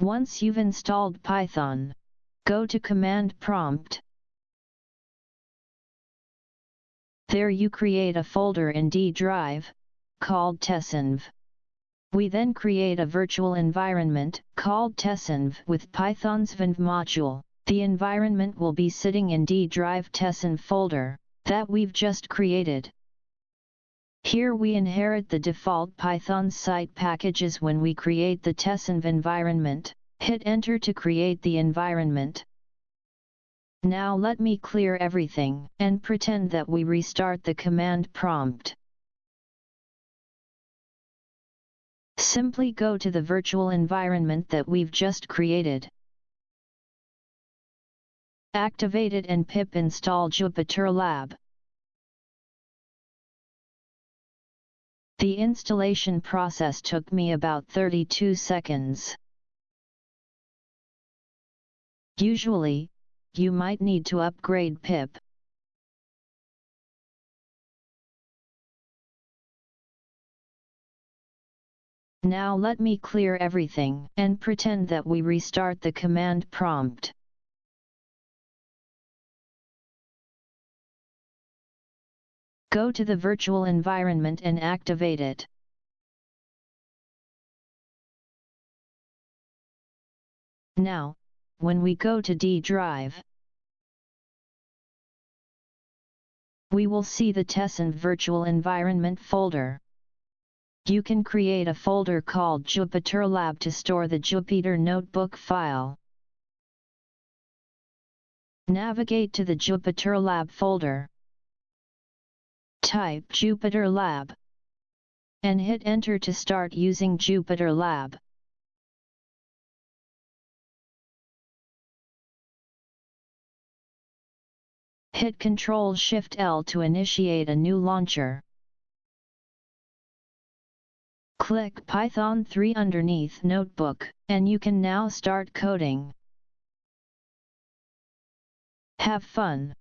Once you've installed Python, go to Command Prompt. There you create a folder in D drive, called tesenv. We then create a virtual environment, called tesenv, with Python's venv module. The environment will be sitting in D drive tesenv folder, that we've just created. Here we inherit the default Python site packages when we create the tesenv environment. Hit Enter to create the environment. Now let me clear everything, and pretend that we restart the command prompt. Simply go to the virtual environment that we've just created. Activate it and pip install JupyterLab. The installation process took me about 32 seconds. Usually, you might need to upgrade pip. Now let me clear everything and pretend that we restart the command prompt. Go to the virtual environment and activate it. Now, when we go to D drive, we will see the tesenv virtual environment folder. You can create a folder called JupyterLab to store the Jupyter notebook file. Navigate to the JupyterLab folder. Type JupyterLab and hit Enter to start using JupyterLab. Hit Ctrl-Shift-L to initiate a new launcher. Click Python 3 underneath Notebook, and you can now start coding. Have fun!